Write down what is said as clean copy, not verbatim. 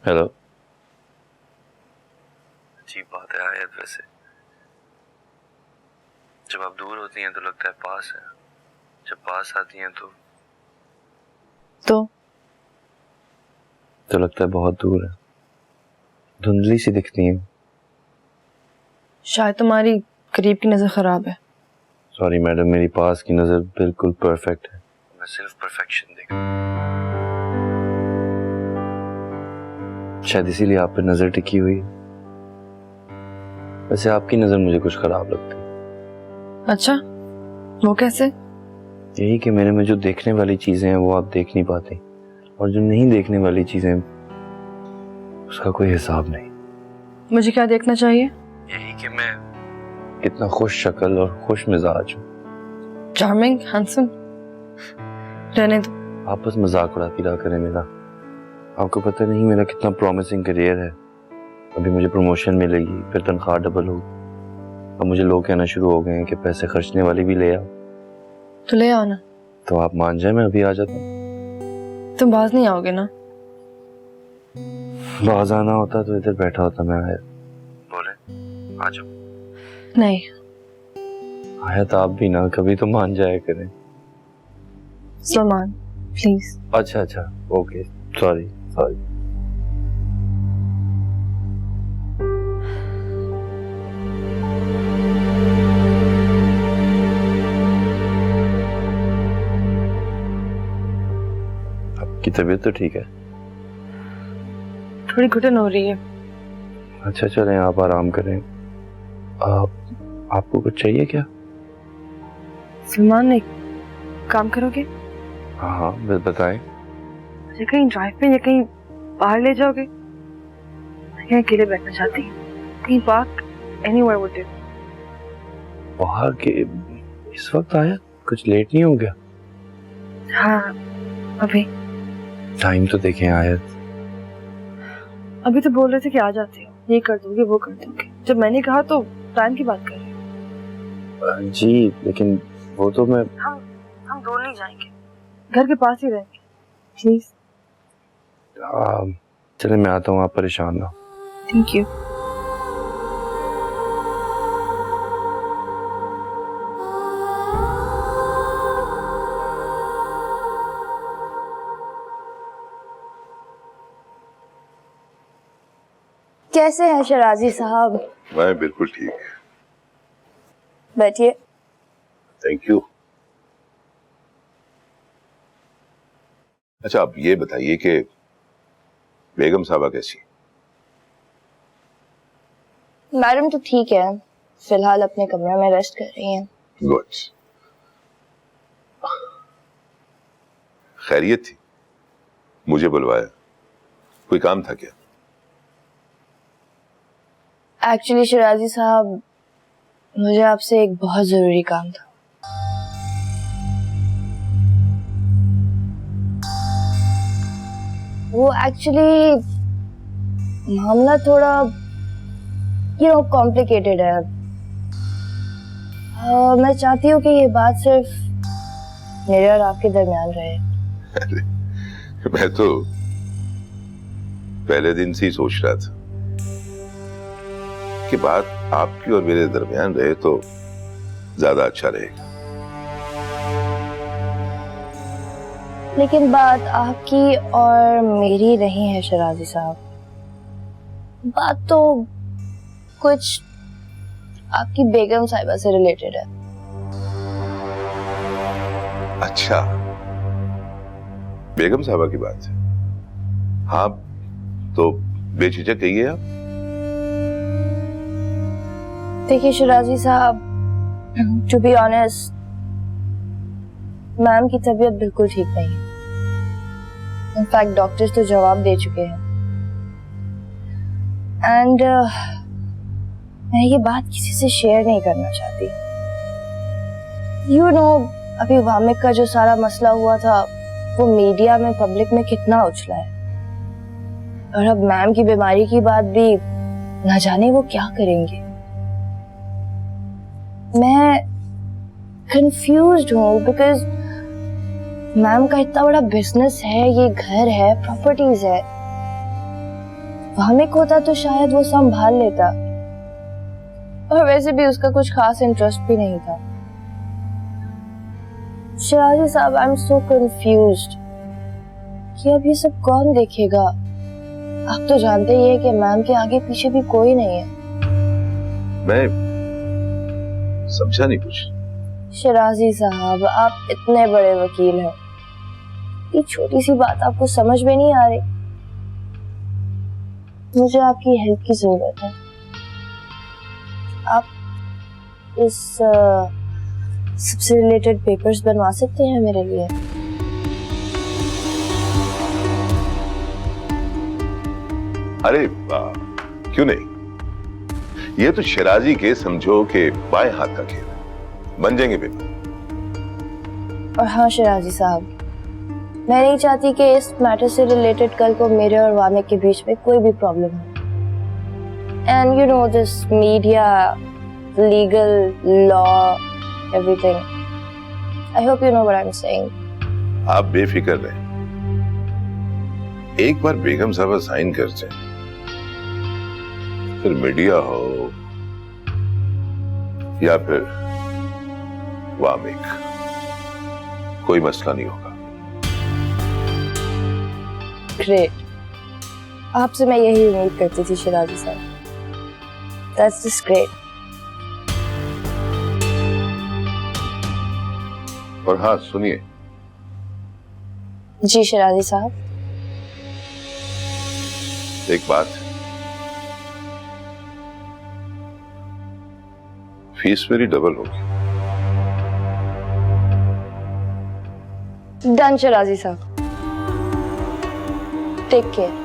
Hello. अजीब बात है आयत, वैसे जब आप दूर होती हैं तो लगता है पास है, जब पास आती हैं तो लगता है बहुत दूर है, धुंधली सी दिखती हैं। शायद तुम्हारी करीब की नजर खराब है। सॉरी मैडम, मेरी पास की नजर बिल्कुल परफेक्ट है, मैं सिर्फ परफेक्शन देखता हूं। शायद इसीलिए आप पे नजर टिकी हुई है। वैसे आपकी नजर मुझे कुछ खराब लगती है। अच्छा, वो कैसे? यही कि मेरे में जो देखने वाली चीजें हैं वो आप देख नहीं पाते, और जो नहीं देखने वाली चीजें उसका कोई हिसाब नहीं। मुझे क्या देखना चाहिए? यही कि मैं कितना खुश शक्ल और खुश मिजाज हूँ। Charming, handsome. रहने दो। आप बस मजाक उड़ाती रहा करें मेरा। आपको पता नहीं मेरा कितना प्रॉमिसिंग करियर है। अभी मुझे प्रमोशन मिलेगी, फिर तनख्वाह डबल होगी। अब मुझे लोग कहना शुरू हो गए हैं कि पैसे खर्चने वाली भी ले आओ। तो ले आओ ना। तो आप मान जाए मैं अभी आ जाता हूँ। तुम बाज नहीं आओगे ना? बाज आना होता तो इधर बैठा होता मैं। आया बोले आ जाओ। नहीं। आया तो आप भी ना, कभी तो मान जाया करें। सलमान प्लीज। अच्छा ओके, सॉरी। आपकी तबीयत तो ठीक है? थोड़ी घुटन हो रही है। अच्छा चलें, आप आराम करें। आपको कुछ चाहिए क्या? सलमान, एक काम करोगे? हाँ बताएं। मुझे कहीं ड्राइव पे या कहीं बाहर ले जाओगे? मैं कहीं अकेले बैठना चाहती हूँ। कहीं पार्क, एनीवेयर वुड डू। बाहर के इस वक्त आया? कुछ लेट नहीं हो गया? हाँ अभी। टाइम तो देखें आयत। अभी तो बोल रहे थे कि आ जाते हो, ये कर दोगे वो कर दोगे। जब मैंने कहा तो टाइम की बात कर रहे हो। जी लेकिन वो तो मैं हम दूर नहीं जाएंगे, घर के पास ही रहेंगे प्लीज। चले मैं आता हूँ, आप परेशान ना। Thank you. कैसे हैं शराजी साहब? मैं बिल्कुल ठीक। बैठिए। Thank you. अच्छा आप ये बताइए कि बेगम साहबा कैसी? मैडम तो ठीक है, फिलहाल अपने कमरे में रेस्ट कर रही हैं। गुड। खैरियत थी? मुझे बुलवाया, कोई काम था क्या? एक्चुअली शराजी साहब, मुझे आपसे एक बहुत जरूरी काम था। वो एक्चुअली मामला थोड़ा कॉम्प्लिकेटेड है। मैं चाहती हूँ कि ये बात सिर्फ मेरे और आपके दरमियान रहे। मैं तो पहले दिन से ही सोच रहा था कि बात आपकी और मेरे दरमियान रहे तो ज्यादा अच्छा रहेगा। लेकिन बात आपकी और मेरी नहीं है शराजी साहब। बात तो कुछ आपकी बेगम साहिबा से रिलेटेड है। अच्छा, बेगम साहिबा की बात है? हाँ तो बेझिझक कहिए आप। देखिए शराजी साहब, टू बी ऑनेस्ट, मैम की तबीयत बिल्कुल ठीक नहीं है। इनफैक्ट डॉक्टर्स तो जवाब दे चुके हैं। एंड मैं ये बात किसी से शेयर नहीं करना चाहती। अभी वामिक का जो सारा मसला हुआ था वो मीडिया में, पब्लिक में कितना उछला है, और अब मैम की बीमारी की बात भी ना जाने वो क्या करेंगे। मैं कंफ्यूज्ड हूँ बिकॉज मैम का इतना बड़ा बिजनेस है, ये घर है, प्रॉपर्टीज है, वामिक होता तो शायद वो संभाल लेता, और वैसे भी उसका कुछ खास इंटरेस्ट भी नहीं था। शिराजी साहब, आई एम सो कंफ्यूज्ड कि अब ये सब कौन देखेगा। आप तो जानते ही है कि मैम के आगे पीछे भी कोई नहीं है। मैं समझा नहीं कुछ। शिराजी साहब, आप इतने बड़े वकील हैं, ये छोटी सी बात आपको समझ में नहीं आ रही। मुझे आपकी हेल्प की जरूरत है। आप इस सबसे रिलेटेड पेपर्स बनवा सकते हैं मेरे लिए? अरे क्यों नहीं, ये तो शिराजी के समझो कि बाएं हाथ का खेल है, बन जाएंगे पेपर। और हाँ शिराजी साहब, मैं नहीं चाहती कि इस मैटर से रिलेटेड कल को मेरे और वामिक के बीच में कोई भी प्रॉब्लम हो। And you know this media, legal, law, everything. I hope you know what I am saying. आप बेफिक्र रहें, एक बार बेगम साहब साइन कर जाए, फिर मीडिया हो या फिर वामिक, कोई मसला नहीं होगा। ग्रेट, आपसे मैं यही उम्मीद करती थी शिराजी साहब। That's just great. और हाँ सुनिए, जी शिराजी साहब। एक बात, फीस मेरी डबल होगी। डन शिराजी साहब, टेक केयर।